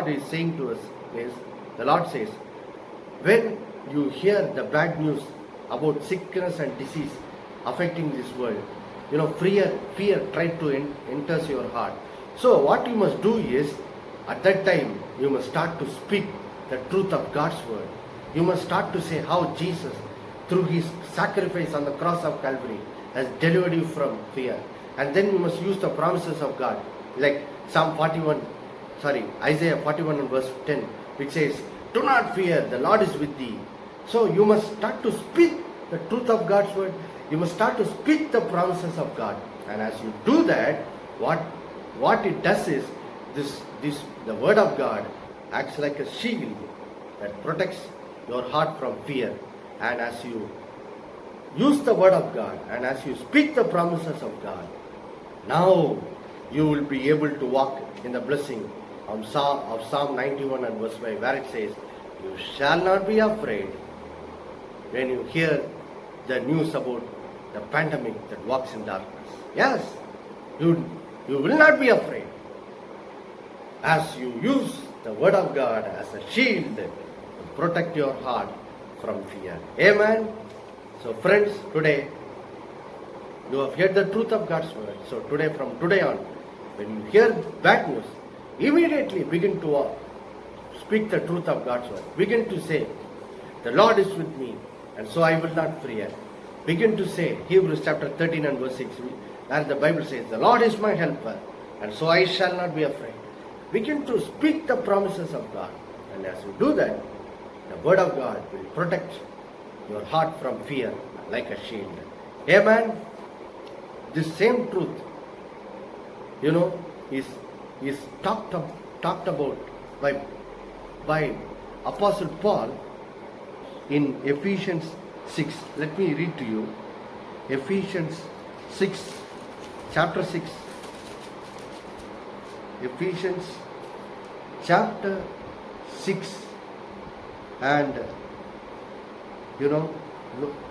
Lord is saying to us is, the Lord says, when you hear the bad news about sickness and disease affecting this world, fear tried to enters your heart. So what you must do is, at that time, you must start to speak the truth of God's word. You must start to say how Jesus, through his sacrifice on the cross of Calvary, has delivered you from fear. And then you must use the promises of God, like Isaiah 41 and verse 10, which says, do not fear, the Lord is with thee. So you must start to speak the truth of God's word. You must start to speak the promises of God. And as you do that, what it does is, the word of God acts like a shield that protects your heart from fear. And as you use the word of God and as you speak the promises of God, now you will be able to walk in the blessing of Psalm 91 and verse 5, where it says, you shall not be afraid when you hear the news about the pandemic that walks in darkness. Yes, you will not be afraid as you use the word of God as a shield to protect your heart from fear. Amen. So friends, today you have heard the truth of God's word. So from today on, when you hear bad news, immediately begin to speak the truth of God's word. Begin to say, the Lord is with me, and so I will not fear. Begin to say, Hebrews chapter 13 and verse 6, where the Bible says, the Lord is my helper, and so I shall not be afraid. Begin to speak the promises of God. And as you do that, the word of God will protect your heart from fear like a shield. Amen. This same truth, is talked about by Apostle Paul in Ephesians 6. Let me read to you. Ephesians 6, chapter 6. Ephesians chapter 6 and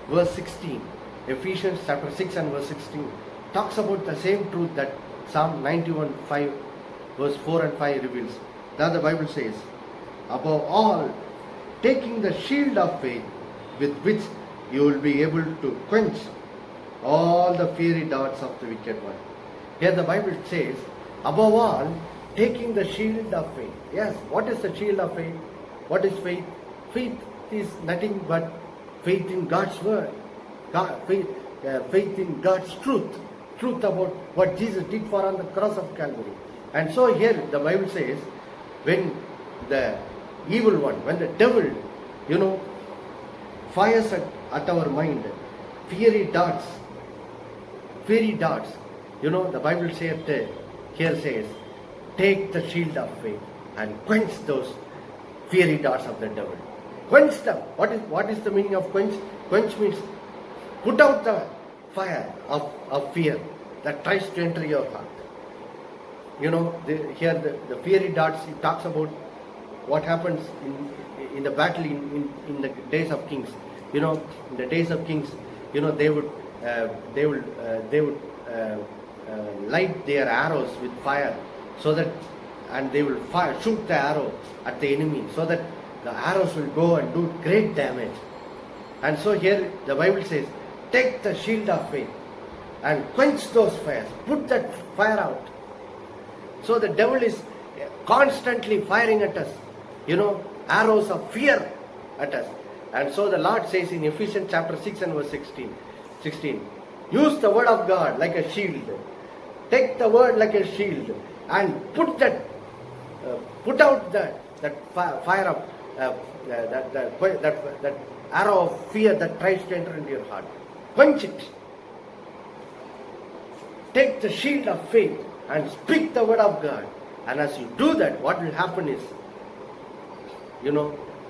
verse 16. Ephesians chapter 6 and verse 16 talks about the same truth that Psalm 91 5 verse 4 and 5 reveals. Now the Bible says, above all, taking the shield of faith, with which you will be able to quench all the fiery darts of the wicked one. Here the Bible says, above all, taking the shield of faith. Yes, what is the shield of faith? What is faith? Faith is nothing but faith in God's word. Faith in God's truth about what Jesus did for on the cross of Calvary. And so here the Bible says, when the evil one, when the devil, fires at our mind, fiery darts, the Bible here says, take the shield of faith and quench those fiery darts of the devil. Quench them. What is the meaning of quench? Quench means put out the fire of fear that tries to enter your heart. Here the fiery darts, it talks about what happens in the battle in the days of kings. In the days of kings, they would light their arrows with fire, so that, and they will shoot the arrow at the enemy, so that the arrows will go and do great damage. And so here the Bible says, take the shield of faith and quench those fires, put that fire out. So the devil is constantly firing at us, arrows of fear at us. And so the Lord says in Ephesians chapter 6 and verse 16, use the word of God like a shield. Take the word like a shield and put out that fire of that arrow of fear that tries to enter into your heart. Quench it. Take the shield of faith and speak the word of God. And as you do that, what will happen is,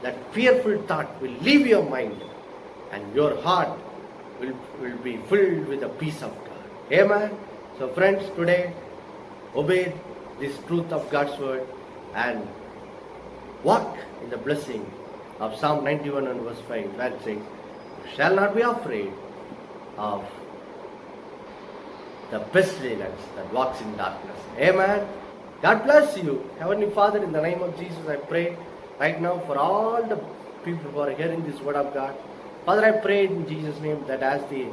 that fearful thought will leave your mind and your heart will be filled with the peace of God. Amen. So friends, today, obey this truth of God's word and walk in the blessing of Psalm 91 and verse 5, where it says, you shall not be afraid of the pestilence that walks in darkness. Amen. God bless you. Heavenly Father, in the name of Jesus, I pray right now for all the people who are hearing this word of God. Father, I pray in Jesus' name that as they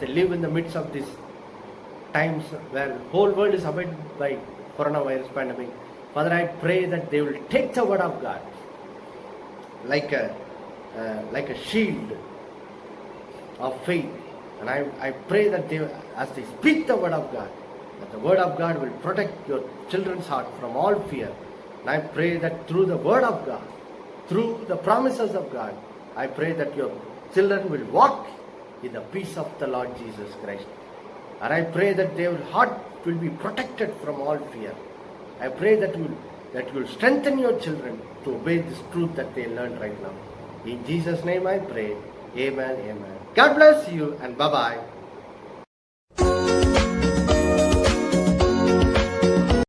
live in the midst of these times where the whole world is affected by coronavirus pandemic, Father, I pray that they will take the word of God like a shield of faith. And I pray that as they speak the word of God, that the word of God will protect your children's heart from all fear. And I pray that through the word of God, through the promises of God, I pray that your children will walk in the peace of the Lord Jesus Christ. And I pray that their heart will be protected from all fear. I pray that you will strengthen your children to obey this truth that they learned right now. In Jesus' name I pray. Amen. Amen. God bless you and bye-bye.